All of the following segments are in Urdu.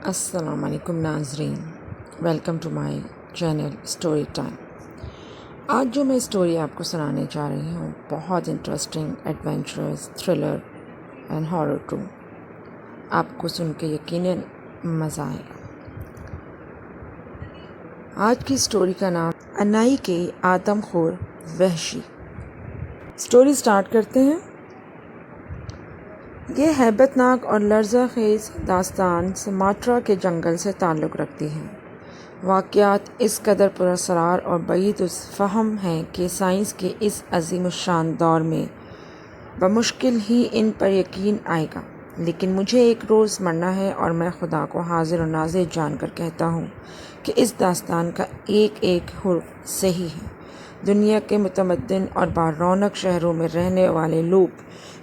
السلام علیکم ناظرین، welcome to my channel story time. آج جو میں اسٹوری آپ کو سنانے جا رہی ہوں بہت interesting, adventurous, thriller and horror too. آپ کو سن کے یقیناً مزہ آئے گا۔ آج کی اسٹوری کا نام انائی کے آدم خور وحشی۔ اسٹوری سٹارٹ کرتے ہیں۔ یہ ہیبت ناک اور لرزہ خیز داستان سماٹرا کے جنگل سے تعلق رکھتی ہے۔ واقعات اس قدر پراسرار اور بعید الفہم ہیں کہ سائنس کے اس عظیم الشان دور میں بمشکل ہی ان پر یقین آئے گا، لیکن مجھے ایک روز مرنا ہے اور میں خدا کو حاضر و ناظر جان کر کہتا ہوں کہ اس داستان کا ایک ایک حرف صحیح ہے۔ دنیا کے متمدن اور بارونق شہروں میں رہنے والے لوگ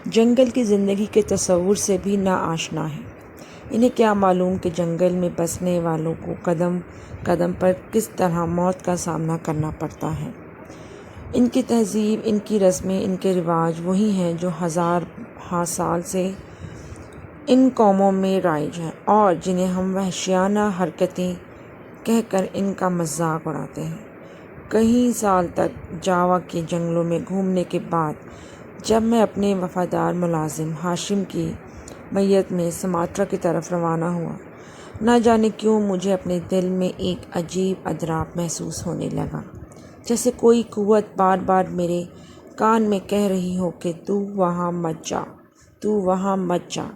جنگل کی زندگی کے تصور سے بھی ناآشنا ہیں۔ انہیں کیا معلوم کہ جنگل میں بسنے والوں کو قدم قدم پر کس طرح موت کا سامنا کرنا پڑتا ہے۔ ان کی تہذیب، ان کی رسمیں، ان کے رواج وہی ہیں جو ہزار سال سے ان قوموں میں رائج ہیں اور جنہیں ہم وحشیانہ حرکتیں کہہ کر ان کا مذاق اڑاتے ہیں۔ کئی سال تک جاوا کے جنگلوں میں گھومنے کے بعد جب میں اپنے وفادار ملازم ہاشم کی میت میں سماٹرا کی طرف روانہ ہوا، نہ جانے کیوں مجھے اپنے دل میں ایک عجیب اضطراب محسوس ہونے لگا، جیسے کوئی قوت بار بار میرے کان میں کہہ رہی ہو کہ تو وہاں مت جا، تو وہاں مت جا۔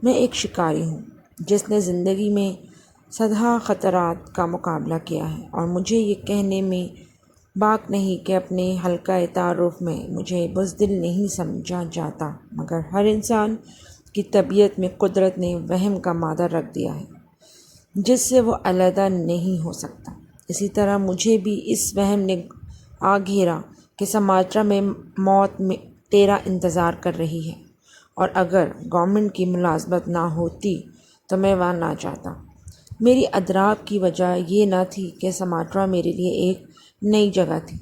میں ایک شکاری ہوں جس نے زندگی میں سدھا خطرات کا مقابلہ کیا ہے، اور مجھے یہ کہنے میں باک نہیں کہ اپنے حلقہ تعارف میں مجھے بزدل نہیں سمجھا جاتا، مگر ہر انسان کی طبیعت میں قدرت نے وہم کا مادہ رکھ دیا ہے جس سے وہ علیحدہ نہیں ہو سکتا۔ اسی طرح مجھے بھی اس وہم نے آ گھیرا کہ سماٹرا میں موت تیرا انتظار کر رہی ہے، اور اگر گورنمنٹ کی ملازمت نہ ہوتی تو میں وہاں نہ جاتا۔ میری اضطراب کی وجہ یہ نہ تھی کہ سماٹرا میرے لیے ایک نئی جگہ تھی،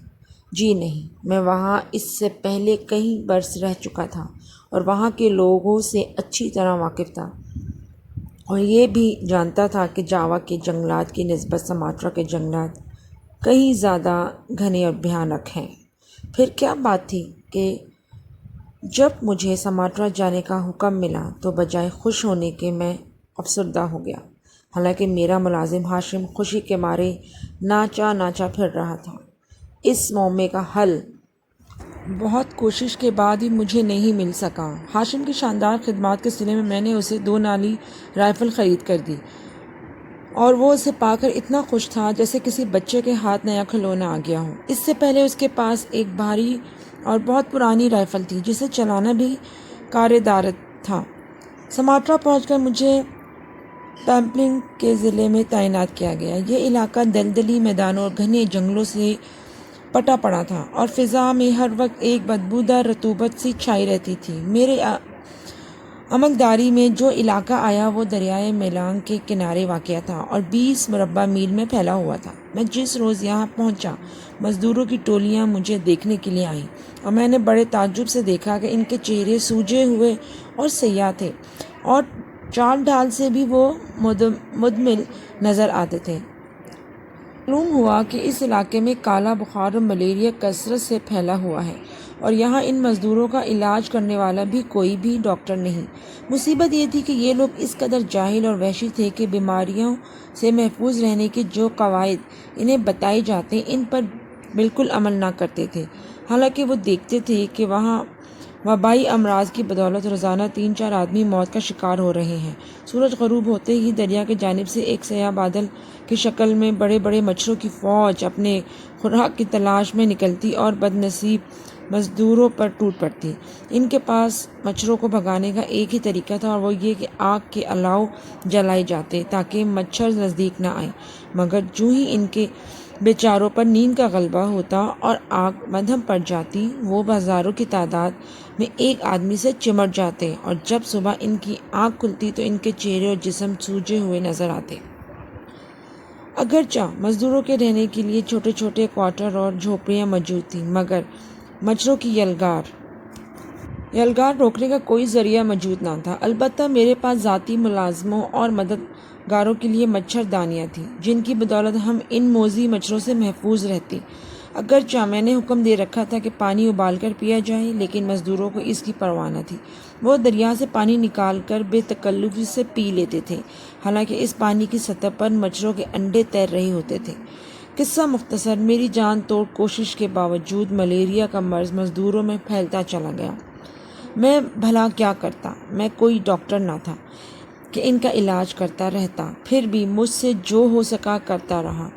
جی نہیں، میں وہاں اس سے پہلے کئی برس رہ چکا تھا اور وہاں کے لوگوں سے اچھی طرح واقف تھا، اور یہ بھی جانتا تھا کہ جاوا کے جنگلات کی نسبت سماٹرا کے جنگلات کہیں زیادہ گھنے اور بھیانک ہیں۔ پھر کیا بات تھی کہ جب مجھے سماٹرا جانے کا حکم ملا تو بجائے خوش ہونے کے میں افسردہ ہو گیا، حالانکہ میرا ملازم ہاشم خوشی کے مارے ناچا پھر رہا تھا۔ اس معمے کا حل بہت کوشش کے بعد ہی مجھے نہیں مل سکا۔ ہاشم کی شاندار خدمات کے صلے میں نے اسے 2 نالی رائفل خرید کر دی، اور وہ اسے پا کر اتنا خوش تھا جیسے کسی بچے کے ہاتھ نیا کھلونا آ گیا ہو۔ اس سے پہلے اس کے پاس ایک بھاری اور بہت پرانی رائفل تھی جسے چلانا بھی کار دار تھا۔ سماٹرا پہنچ کر مجھے پیمپلنگ کے ضلع میں تعینات کیا گیا۔ یہ علاقہ دلدلی میدانوں اور گھنے جنگلوں سے پٹا پڑا تھا، اور فضا میں ہر وقت ایک بدبودار رطوبت سی چھائی رہتی تھی۔ میرے عملداری میں جو علاقہ آیا وہ دریائے میلانگ کے کنارے واقع تھا اور 20 مربع میل میں پھیلا ہوا تھا۔ میں جس روز یہاں پہنچا، مزدوروں کی ٹولیاں مجھے دیکھنے کے لیے آئیں، اور میں نے بڑے تعجب سے دیکھا کہ ان کے چہرے سوجے ہوئے اور سیاہ تھے، اور چال ڈھال سے بھی وہ مدمل نظر آتے تھے۔ معلوم ہوا کہ اس علاقے میں کالا بخار اور ملیریا کثرت سے پھیلا ہوا ہے، اور یہاں ان مزدوروں کا علاج کرنے والا بھی کوئی بھی ڈاکٹر نہیں۔ مصیبت یہ تھی کہ یہ لوگ اس قدر جاہل اور وحشی تھے کہ بیماریوں سے محفوظ رہنے کے جو قواعد انہیں بتائے جاتے ان پر بالکل عمل نہ کرتے تھے، حالانکہ وہ دیکھتے تھے کہ وہاں وبائی امراض کی بدولت روزانہ 3-4 آدمی موت کا شکار ہو رہے ہیں۔ سورج غروب ہوتے ہی دریا کی جانب سے ایک سیاہ بادل کی شکل میں بڑے بڑے مچھروں کی فوج اپنے خوراک کی تلاش میں نکلتی اور بد نصیب مزدوروں پر ٹوٹ پڑتی۔ ان کے پاس مچھروں کو بھگانے کا ایک ہی طریقہ تھا، اور وہ یہ کہ آگ کے الاؤ جلائے جاتے تاکہ مچھر نزدیک نہ آئیں، مگر جو ہی ان کے بیچاروں پر نیند کا غلبہ ہوتا اور آگ مدھم پڑ جاتی، وہ ہزاروں کی تعداد میں ایک آدمی سے چمٹ جاتے، اور جب صبح ان کی آنکھ کھلتی تو ان کے چہرے اور جسم سوجے ہوئے نظر آتے۔ اگرچہ مزدوروں کے رہنے کے لیے چھوٹے چھوٹے کوارٹر اور جھوپڑیاں موجود تھیں، مگر مچھروں کی یلغار روکنے کا کوئی ذریعہ موجود نہ تھا۔ البتہ میرے پاس ذاتی ملازموں اور مدد گاروں کے لیے مچھردانیاں تھیں جن کی بدولت ہم ان موذی مچھروں سے محفوظ رہتے۔ اگرچہ میں نے حکم دے رکھا تھا کہ پانی ابال کر پیا جائے، لیکن مزدوروں کو اس کی پرواہ نہ تھی۔ وہ دریا سے پانی نکال کر بے تکلفی سے پی لیتے تھے، حالانکہ اس پانی کی سطح پر مچھروں کے انڈے تیر رہے ہوتے تھے۔ قصہ مختصر، میری جان توڑ کوشش کے باوجود ملیریا کا مرض مزدوروں میں پھیلتا چلا گیا۔ میں بھلا کیا کرتا؟ میں کوئی ڈاکٹر نہ تھا کہ ان کا علاج کرتا رہتا، پھر بھی مجھ سے جو ہو سکا کرتا رہا،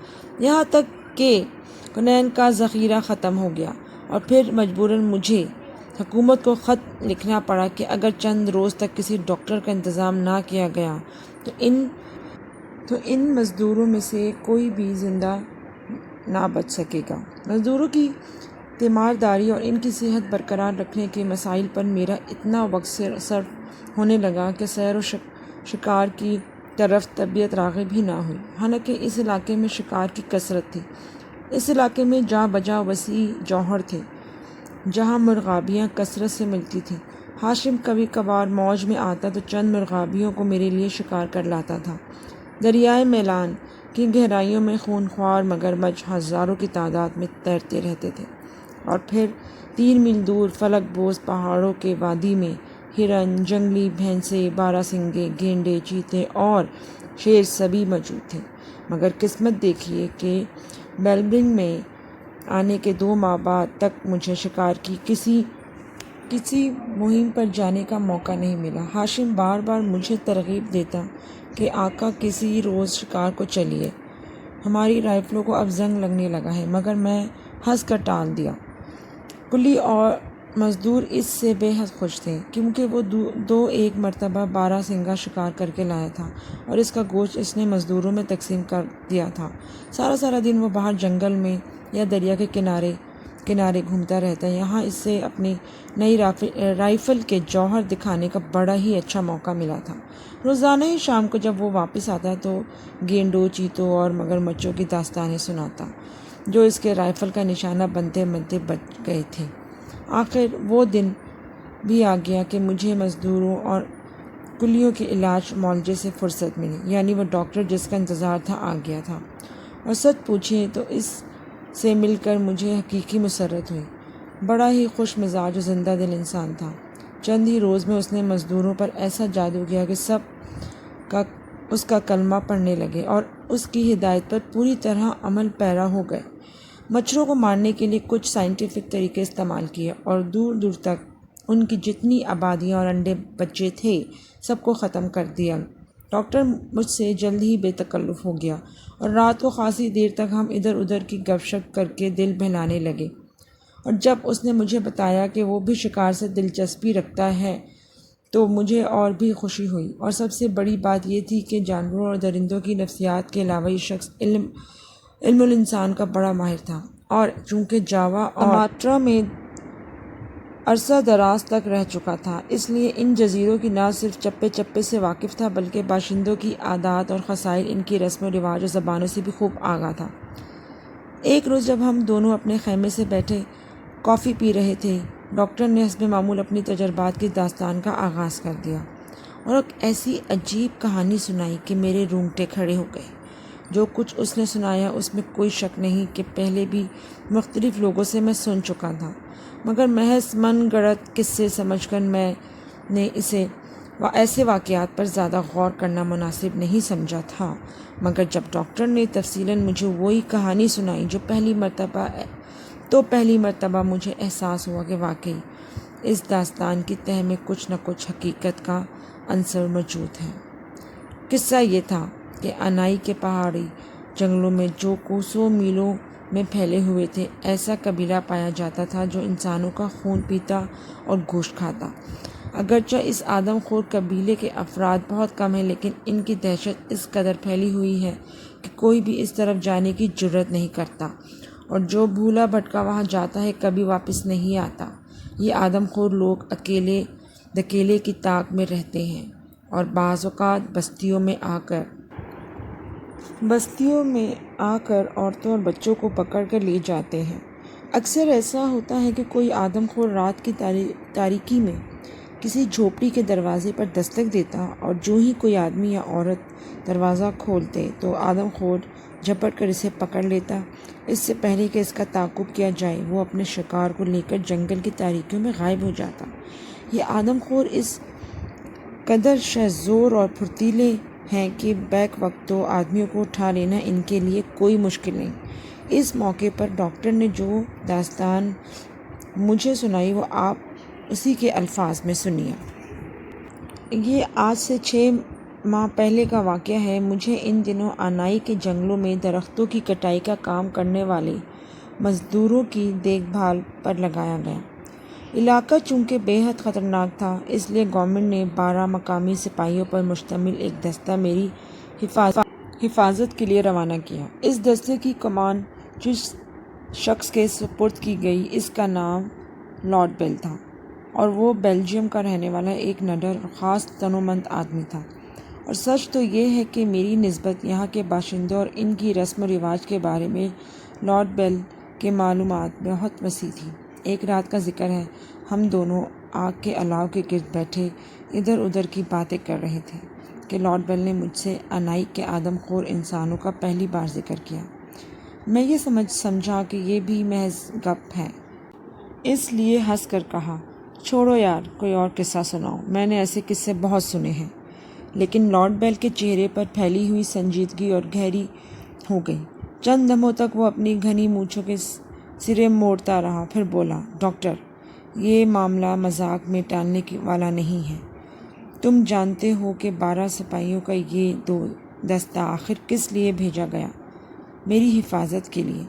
یہاں تک کہ کنین کا ذخیرہ ختم ہو گیا، اور پھر مجبوراً مجھے حکومت کو خط لکھنا پڑا کہ اگر چند روز تک کسی ڈاکٹر کا انتظام نہ کیا گیا تو ان مزدوروں میں سے کوئی بھی زندہ نہ بچ سکے گا۔ مزدوروں کی تیمارداری اور ان کی صحت برقرار رکھنے کے مسائل پر میرا اتنا وقت صرف ہونے لگا کہ سیر و شکار کی طرف طبیعت راغب ہی نہ ہوئی۔ حالانکہ اس علاقے میں شکار کی کثرت تھی، اس علاقے میں جاں بجا وسیع جوہر تھے جہاں مرغابیاں کثرت سے ملتی تھیں۔ ہاشم کبھی کبھار موج میں آتا تو چند مرغابیوں کو میرے لیے شکار کر لاتا تھا۔ دریائے میلان کی گہرائیوں میں خونخوار مگرمچھ ہزاروں کی تعداد میں تیرتے رہتے تھے، اور پھر 3 میل دور فلک بوز پہاڑوں کے وادی میں ہرن، جنگلی بھینسیں، باراسنگے، گینڈے، چیتے اور شیر سبھی موجود تھے۔ مگر قسمت دیکھیے کہ میلبرن میں آنے کے 2 ماہ بعد تک مجھے شکار کی کسی مہم پر جانے کا موقع نہیں ملا۔ ہاشم بار بار مجھے ترغیب دیتا کہ آقا کسی روز شکار کو چلیے، ہماری رائفلوں کو اب زنگ لگنے لگا ہے، مگر میں ہنس کر ٹال دیا۔ کلی اور مزدور اس سے بے حد خوش تھے، کیونکہ وہ ایک مرتبہ باراسنگا شکار کر کے لایا تھا اور اس کا گوشت اس نے مزدوروں میں تقسیم کر دیا تھا۔ سارا دن وہ باہر جنگل میں یا دریا کے کنارے گھومتا رہتا۔ یہاں اس سے اپنی نئی رائفل کے جوہر دکھانے کا بڑا ہی اچھا موقع ملا تھا۔ روزانہ ہی شام کو جب وہ واپس آتا تو گینڈوں، چیتوں اور مگرمچھوں کی داستانیں سناتا جو اس کے رائفل کا نشانہ بنتے بنتے بچ گئے تھے۔ آخر وہ دن بھی آ گیا کہ مجھے مزدوروں اور کلیوں کے علاج معالجے سے فرصت ملی، یعنی وہ ڈاکٹر جس کا انتظار تھا آ گیا تھا، اور سچ پوچھیں تو اس سے مل کر مجھے حقیقی مسرت ہوئی۔ بڑا ہی خوش مزاج و زندہ دل انسان تھا۔ چند ہی روز میں اس نے مزدوروں پر ایسا جادو کیا کہ سب اس کا کلمہ پڑھنے لگے اور اس کی ہدایت پر پوری طرح عمل پیرا ہو گئے۔ مچھروں کو مارنے کے لیے کچھ سائنٹیفک طریقے استعمال کیے اور دور دور تک ان کی جتنی آبادیاں اور انڈے بچے تھے سب کو ختم کر دیا۔ ڈاکٹر مجھ سے جلد ہی بے تکلف ہو گیا، اور رات کو خاصی دیر تک ہم ادھر ادھر کی گپ شپ کر کے دل بہلانے لگے۔ اور جب اس نے مجھے بتایا کہ وہ بھی شکار سے دلچسپی رکھتا ہے تو مجھے اور بھی خوشی ہوئی، اور سب سے بڑی بات یہ تھی کہ جانوروں اور درندوں کی نفسیات کے علاوہ یہ شخص علم الانسان کا بڑا ماہر تھا، اور چونکہ جاوا اور سماٹرا میں عرصہ دراز تک رہ چکا تھا، اس لیے ان جزیروں کی نہ صرف چپے چپے سے واقف تھا بلکہ باشندوں کی عادات اور خصائل، ان کی رسم و رواج اور زبانوں سے بھی خوب آگاہ تھا۔ ایک روز جب ہم دونوں اپنے خیمے سے بیٹھے کافی پی رہے تھے، ڈاکٹر نے حسب معمول اپنی تجربات کی داستان کا آغاز کر دیا، اور ایک ایسی عجیب کہانی سنائی کہ میرے رونگٹے کھڑے ہو گئے۔ جو کچھ اس نے سنایا اس میں کوئی شک نہیں کہ پہلے بھی مختلف لوگوں سے میں سن چکا تھا، مگر محض من گڑت قصے سمجھ کر میں نے ایسے واقعات پر زیادہ غور کرنا مناسب نہیں سمجھا تھا۔ مگر جب ڈاکٹر نے تفصیلاً مجھے وہی کہانی سنائی تو پہلی مرتبہ مجھے احساس ہوا کہ واقعی اس داستان کی تہہ میں کچھ نہ کچھ حقیقت کا عنصر موجود ہے۔ قصہ یہ تھا کہ انائی کے پہاڑی جنگلوں میں جو کوسوں میلوں میں پھیلے ہوئے تھے، ایسا قبیلہ پایا جاتا تھا جو انسانوں کا خون پیتا اور گوشت کھاتا۔ اگرچہ اس آدم خور قبیلے کے افراد بہت کم ہیں، لیکن ان کی دہشت اس قدر پھیلی ہوئی ہے کہ کوئی بھی اس طرف جانے کی جرات نہیں کرتا، اور جو بھولا بھٹکا وہاں جاتا ہے کبھی واپس نہیں آتا۔ یہ آدم خور لوگ اکیلے دکیلے کی طاق میں رہتے ہیں اور بعض اوقات بستیوں میں آ کر عورتوں اور بچوں کو پکڑ کر لے جاتے ہیں۔ اکثر ایسا ہوتا ہے کہ کوئی آدم خور رات کی تاریکی میں کسی جھوپڑی کے دروازے پر دستک دیتا اور جو ہی کوئی آدمی یا عورت دروازہ کھولتے تو آدم خور جھپٹ کر اسے پکڑ لیتا۔ اس سے پہلے کہ اس کا تعاقب کیا جائے وہ اپنے شکار کو لے کر جنگل کی تاریکیوں میں غائب ہو جاتا۔ یہ آدم خور اس قدر شہزور اور پھرتیلے ہیں کہ بیک وقت تو آدمیوں کو اٹھا لینا ان کے لیے کوئی مشکل نہیں۔ اس موقع پر ڈاکٹر نے جو داستان مجھے سنائی وہ آپ اسی کے الفاظ میں سنیے۔ یہ آج سے 6 ماہ پہلے کا واقعہ ہے۔ مجھے ان دنوں آنائی کے جنگلوں میں درختوں کی کٹائی کا کام کرنے والے مزدوروں کی دیکھ بھال پر لگایا گیا۔ علاقہ چونکہ بے حد خطرناک تھا اس لیے گورنمنٹ نے 12 مقامی سپاہیوں پر مشتمل ایک دستہ میری حفاظت کے لیے روانہ کیا۔ اس دستے کی کمان جس شخص کے سپرد کی گئی اس کا نام لارڈ بیل تھا اور وہ بیلجیم کا رہنے والا ایک نڈر اور خاص تنومند آدمی تھا۔ اور سچ تو یہ ہے کہ میری نسبت یہاں کے باشندوں اور ان کی رسم و رواج کے بارے میں لارڈ بیل کے معلومات بہت وسیع تھی۔ ایک رات کا ذکر ہے، ہم دونوں آگ کے الاؤ کے گرد بیٹھے ادھر ادھر کی باتیں کر رہے تھے کہ لارڈ بیل نے مجھ سے آنائی کے آدم خور انسانوں کا پہلی بار ذکر کیا۔ میں یہ سمجھا کہ یہ بھی محض گپ ہے، اس لیے ہنس کر کہا، چھوڑو یار، کوئی اور قصہ سناؤ، میں نے ایسے قصے بہت سنے ہیں۔ لیکن لارڈ بیل کے چہرے پر پھیلی ہوئی سنجیدگی اور گہری ہو گئی۔ چند لمحوں تک وہ اپنی گھنی مونچھوں کے سرے موڑتا رہا، پھر بولا، ڈاکٹر، یہ معاملہ مذاق میں ٹالنے والا نہیں ہے۔ تم جانتے ہو کہ 12 سپاہیوں کا یہ دستہ آخر کس لیے بھیجا گیا؟ میری حفاظت کے لیے۔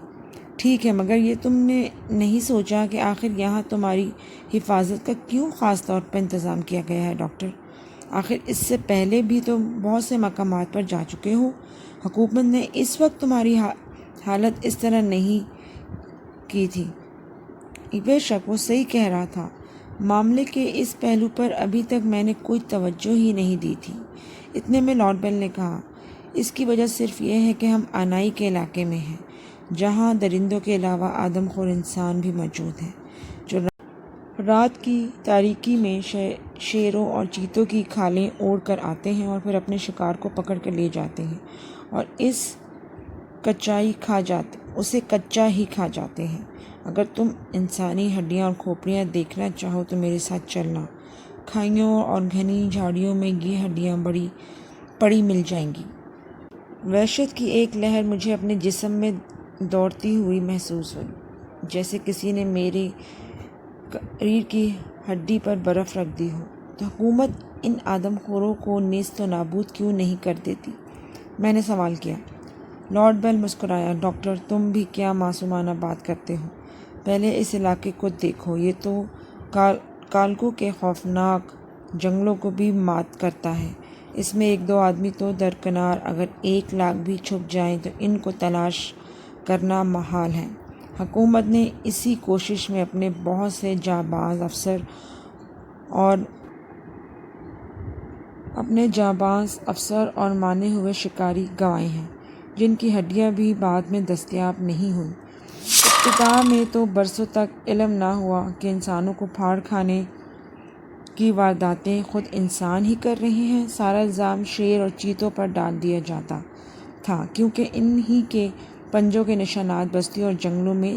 ٹھیک ہے، مگر یہ تم نے نہیں سوچا کہ آخر یہاں تمہاری حفاظت کا کیوں خاص طور پر انتظام کیا گیا ہے ڈاکٹر؟ آخر اس سے پہلے بھی تم بہت سے مقامات پر جا چکے ہو۔ حکومت نے اس وقت تمہاری حالت اس طرح نہیں کی تھی۔ بے شک وہ صحیح کہہ رہا تھا۔ معاملے کے اس پہلو پر ابھی تک میں نے کوئی توجہ ہی نہیں دی تھی۔ اتنے میں لارڈ بیل نے کہا، اس کی وجہ صرف یہ ہے کہ ہم آنائی کے علاقے میں ہیں، جہاں درندوں کے علاوہ آدم خور انسان بھی موجود ہیں، جو رات کی تاریکی میں شیروں اور چیتوں کی کھالیں اوڑھ کر آتے ہیں اور پھر اپنے شکار کو پکڑ کر لے جاتے ہیں اور اسے کچا ہی کھا جاتے ہیں۔ اگر تم انسانی ہڈیاں اور کھوپڑیاں دیکھنا چاہو تو میرے ساتھ چلنا۔ کھائیوں اور گھنی جھاڑیوں میں یہ ہڈیاں پڑی مل جائیں گی۔ وحشت کی ایک لہر مجھے اپنے جسم میں دوڑتی ہوئی محسوس ہوئی، جیسے کسی نے میری ریڑھ کی ہڈی پر برف رکھ دی ہو۔ تو حکومت ان آدم خوروں کو نیست و نابود کیوں نہیں کر دیتی؟ میں نے سوال کیا۔ لارڈ بیل مسکرایا، ڈاکٹر، تم بھی کیا معصومانہ بات کرتے ہو؟ پہلے اس علاقے کو دیکھو، یہ تو کالکوں کے خوفناک جنگلوں کو بھی مات کرتا ہے۔ اس میں 1-2 آدمی تو درکنار، اگر 1 لاکھ بھی چھپ جائیں تو ان کو تلاش کرنا محال ہے۔ حکومت نے اسی کوشش میں اپنے بہت سے جانباز افسر اور مانے ہوئے شکاری گنوائے ہیں، جن کی ہڈیاں بھی بعد میں دستیاب نہیں ہوئیں۔ ابتدا میں تو برسوں تک علم نہ ہوا کہ انسانوں کو پھاڑ کھانے کی وارداتیں خود انسان ہی کر رہے ہیں۔ سارا الزام شیر اور چیتوں پر ڈال دیا جاتا تھا، کیونکہ انہی کے پنجوں کے نشانات بستیوں اور جنگلوں میں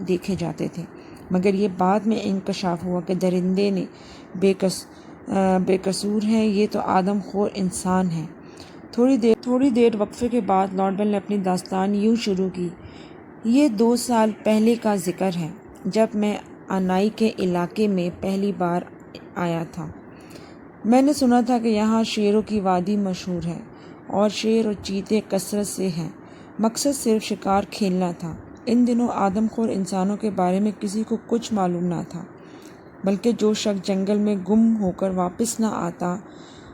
دیکھے جاتے تھے۔ مگر یہ بعد میں انکشاف ہوا کہ درندے بے قصور ہیں، یہ تو آدم خور انسان ہیں۔ تھوڑی دیر وقفے کے بعد لارڈ بیل نے اپنی داستان یوں شروع کی۔ یہ 2 سال پہلے کا ذکر ہے، جب میں آنائی کے علاقے میں پہلی بار آیا تھا۔ میں نے سنا تھا کہ یہاں شیروں کی وادی مشہور ہے اور شیر اور چیتے کثرت سے ہیں۔ مقصد صرف شکار کھیلنا تھا۔ ان دنوں آدم خور انسانوں کے بارے میں کسی کو کچھ معلوم نہ تھا، بلکہ جو شخص جنگل میں گم ہو کر واپس نہ آتا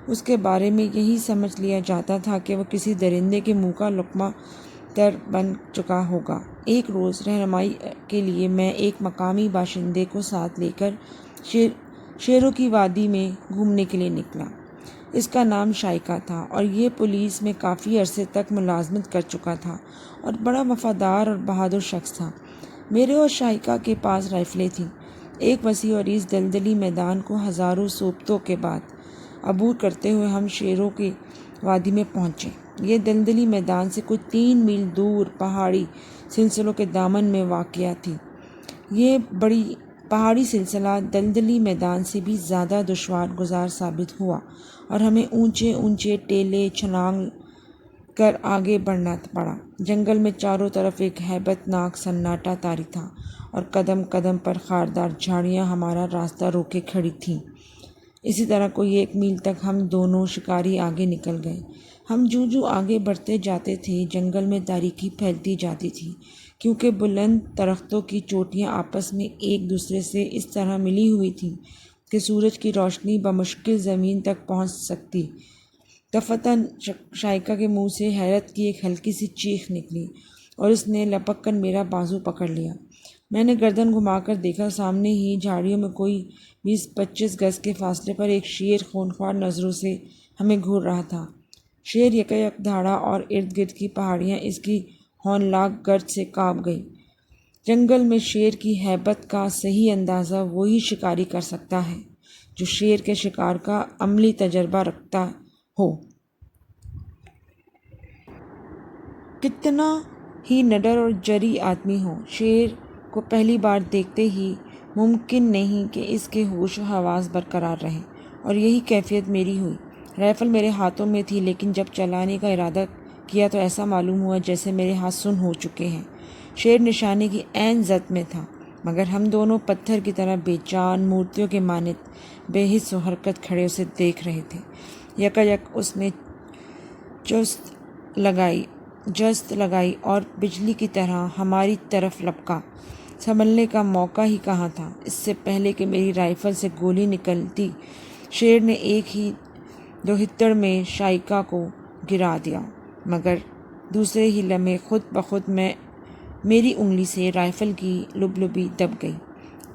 اس کے بارے میں یہی سمجھ لیا جاتا تھا کہ وہ کسی درندے کے منہ کا لقمہ تر بن چکا ہوگا۔ ایک روز رہنمائی کے لیے میں ایک مقامی باشندے کو ساتھ لے کر شیروں کی وادی میں گھومنے کے لیے نکلا۔ اس کا نام شائقہ تھا اور یہ پولیس میں کافی عرصے تک ملازمت کر چکا تھا اور بڑا وفادار اور بہادر شخص تھا۔ میرے اور شائقہ کے پاس رائفلیں تھیں۔ ایک وسیع اور اس دلدلی میدان کو ہزاروں صوبتوں کے بعد عبور کرتے ہوئے ہم شیروں کی وادی میں پہنچے۔ یہ دلدلی میدان سے کچھ 3 میل دور پہاڑی سلسلوں کے دامن میں واقع تھی۔ یہ بڑی پہاڑی سلسلہ دلدلی میدان سے بھی زیادہ دشوار گزار ثابت ہوا اور ہمیں اونچے اونچے ٹیلے چھلانگ کر آگے بڑھنا پڑا۔ جنگل میں چاروں طرف ایک ہیبت ناک سناٹا طاری تھا اور قدم قدم پر خاردار جھاڑیاں ہمارا راستہ روکے کھڑی تھیں۔ اسی طرح کوئی 1 میل تک ہم دونوں شکاری آگے نکل گئے۔ ہم جو آگے بڑھتے جاتے تھے جنگل میں تاریکی پھیلتی جاتی تھی، کیونکہ بلند درختوں کی چوٹیاں آپس میں ایک دوسرے سے اس طرح ملی ہوئی تھیں کہ سورج کی روشنی بمشکل زمین تک پہنچ سکتی۔ دفعتاً شائقہ کے منہ سے حیرت کی ایک ہلکی سی چیخ نکلی اور اس نے لپک کر میرا بازو پکڑ لیا۔ میں نے گردن گھما کر دیکھا، سامنے ہی جھاڑیوں میں کوئی 20-25 گز کے فاصلے پر ایک شیر خونخوار نظروں سے ہمیں گھور رہا تھا۔ شیر یکایک دھاڑا اور ارد گرد کی پہاڑیاں اس کی ہولناک گرج سے کانپ گئیں۔ جنگل میں شیر کی ہیبت کا صحیح اندازہ وہی شکاری کر سکتا ہے جو شیر کے شکار کا عملی تجربہ رکھتا ہو۔ کتنا ہی نڈر اور جرئیں آدمی ہو، شیر کو پہلی بار دیکھتے ہی ممکن نہیں کہ اس کے ہوش و حواس برقرار رہیں، اور یہی کیفیت میری ہوئی۔ رائفل میرے ہاتھوں میں تھی، لیکن جب چلانے کا ارادہ کیا تو ایسا معلوم ہوا جیسے میرے ہاتھ سن ہو چکے ہیں۔ شیر نشانے کی عین زد میں تھا، مگر ہم دونوں پتھر کی طرح بے جان مورتیوں کے مانند بے حس و حرکت کھڑے اسے دیکھ رہے تھے۔ یکایک اس نے جست لگائی اور بجلی کی طرح ہماری طرف لپکا۔ سنبھلنے کا موقع ہی کہاں تھا۔ اس سے پہلے کہ میری رائفل سے گولی نکلتی، شیر نے ایک ہی دوہتڑ میں شائقہ کو گرا دیا، مگر دوسرے ہی لمحے خود بخود میری انگلی سے رائفل کی لبلبی دب گئی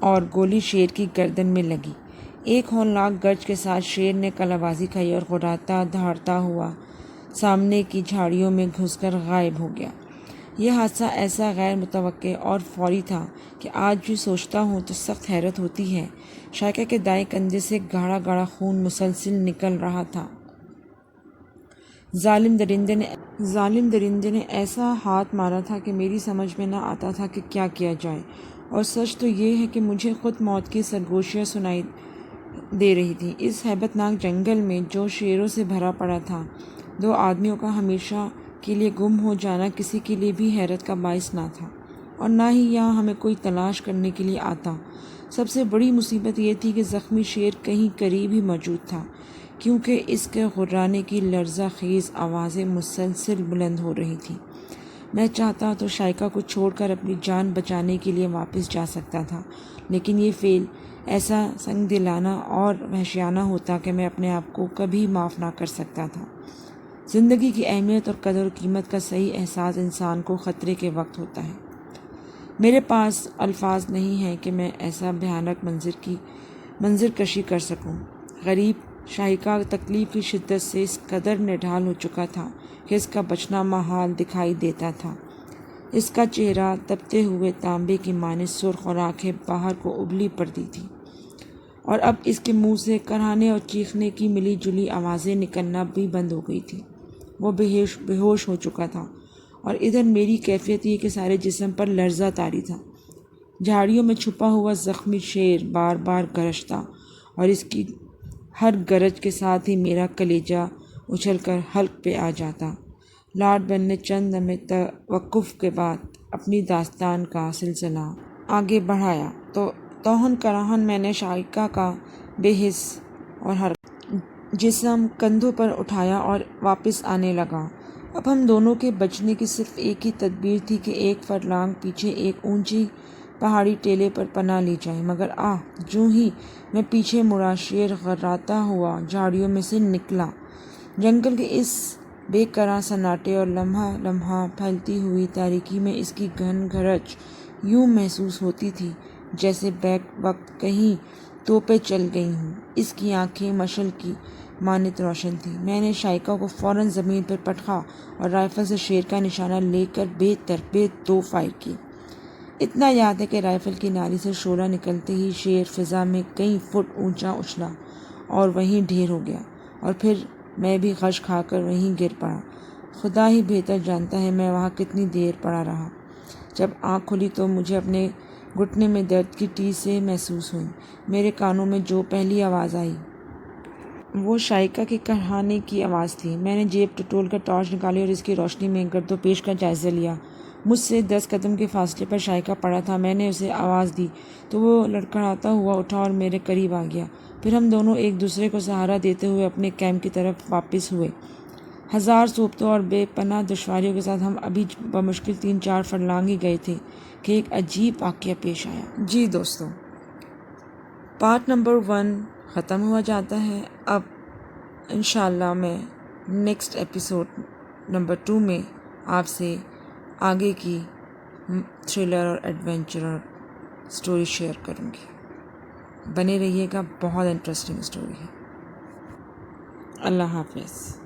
اور گولی شیر کی گردن میں لگی۔ ایک ہولناک گرج کے ساتھ شیر نے کل آوازی کھائی اور غراتا دھاڑتا ہوا سامنے کی جھاڑیوں میں گھس کر غائب ہو گیا۔ یہ حادثہ ایسا غیر متوقع اور فوری تھا کہ آج بھی سوچتا ہوں تو سخت حیرت ہوتی ہے۔ شائقہ کے دائیں کندھے سے گاڑھا گاڑھا خون مسلسل نکل رہا تھا۔ ظالم درندے نے ایسا ہاتھ مارا تھا کہ میری سمجھ میں نہ آتا تھا کہ کیا کیا جائے، اور سچ تو یہ ہے کہ مجھے خود موت کی سرگوشیاں سنائی دے رہی تھیں۔ اس ہیبت ناک جنگل میں جو شیروں سے بھرا پڑا تھا، 2 آدمیوں کا ہمیشہ کے لیے گم ہو جانا کسی کے لیے بھی حیرت کا باعث نہ تھا، اور نہ ہی یہاں ہمیں کوئی تلاش کرنے کے لیے آتا۔ سب سے بڑی مصیبت یہ تھی کہ زخمی شیر کہیں قریب ہی موجود تھا، کیونکہ اس کے غرانے کی لرزہ خیز آوازیں مسلسل بلند ہو رہی تھیں۔ میں چاہتا تو شائقہ کو چھوڑ کر اپنی جان بچانے کے لیے واپس جا سکتا تھا، لیکن یہ فعل ایسا سنگ دلانہ اور وحشیانہ ہوتا کہ میں اپنے آپ کو کبھی معاف نہ کر سکتا تھا۔ زندگی کی اہمیت اور قدر و قیمت کا صحیح احساس انسان کو خطرے کے وقت ہوتا ہے۔ میرے پاس الفاظ نہیں ہیں کہ میں ایسا بھیانک منظر کشی کر سکوں۔ غریب شائقہ تکلیف کی شدت سے اس قدر نڈھال ہو چکا تھا کہ اس کا بچنا محال دکھائی دیتا تھا۔ اس کا چہرہ تپتے ہوئے تانبے کی مانند سرخ اور آنکھیں باہر کو ابلی پڑتی تھیں، اور اب اس کے منہ سے کراہنے اور چیخنے کی ملی جلی آوازیں نکلنا بھی بند ہو گئی تھیں۔ وہ بے ہوش ہو چکا تھا، اور ادھر میری کیفیت یہ کہ سارے جسم پر لرزہ طاری تھا۔ جھاڑیوں میں چھپا ہوا زخمی شیر بار بار گرجتا، اور اس کی ہر گرج کے ساتھ ہی میرا کلیجہ اچھل کر حلق پہ آ جاتا۔ لارڈ بن نے چند لمحے توقف کے بعد اپنی داستان کا سلسلہ آگے بڑھایا۔ توہن کراہن میں نے شائقہ کا بے حس اور حرکت جسم کندھوں پر اٹھایا اور واپس آنے لگا۔ اب ہم دونوں کے بچنے کی صرف ایک ہی تدبیر تھی کہ ایک فرلانگ پیچھے ایک اونچی پہاڑی ٹیلے پر پناہ لی جائے، مگر جوں ہی میں پیچھے مڑا، شیر غراتا ہوا جھاڑیوں میں سے نکلا۔ جنگل کے اس بے قرار سناٹے اور لمحہ لمحہ پھیلتی ہوئی تاریکی میں اس کی گھن گرج یوں محسوس ہوتی تھی جیسے بیک وقت کہیں توپیں چل گئی ہوں۔ اس کی آنکھیں مشعل کی مانند روشن تھیں۔ میں نے شائقہ کو فوراً زمین پر پٹکا اور رائفل سے شیر کا نشانہ لے کر بے ترتیب 2 فائر کیے۔ اتنا یاد ہے کہ رائفل کی نالی سے شعلہ نکلتے ہی شیر فضا میں کئی فٹ اونچا اچھلا اور وہیں ڈھیر ہو گیا، اور پھر میں بھی غش کھا کر وہیں گر پڑا۔ خدا ہی بہتر جانتا ہے میں وہاں کتنی دیر پڑا رہا۔ جب آنکھ کھلی تو مجھے اپنے گھٹنے میں درد کی ٹیس سے محسوس ہوئی۔ میرے کانوں میں جو پہلی آواز آئی وہ شائقہ کے کڑھانے کی آواز تھی۔ میں نے جیب ٹٹول کر ٹارچ نکالی اور اس کی روشنی میں گرد و پیش کا جائزہ لیا۔ مجھ سے 10 قدم کے فاصلے پر شائقہ پڑا تھا۔ میں نے اسے آواز دی تو وہ لڑکھڑاتا ہوا اٹھا اور میرے قریب آ گیا۔ پھر ہم دونوں ایک دوسرے کو سہارا دیتے ہوئے اپنے کیمپ کی طرف واپس ہوئے۔ ہزار صعوبتوں اور بے پناہ دشواریوں کے ساتھ ہم ابھی بمشکل 3-4 فرلانگ ہی گئے تھے کہ ایک عجیب واقعہ پیش آیا۔ جی دوستو، پارٹ نمبر 1 ختم ہوا جاتا ہے۔ اب انشاءاللہ میں نیکسٹ ایپیسوڈ نمبر 2 میں آپ سے آگے کی تھرلر اور ایڈونچر اور سٹوری شیئر کروں گی۔ بنے رہیے گا، بہت انٹرسٹنگ سٹوری ہے۔ اللہ حافظ۔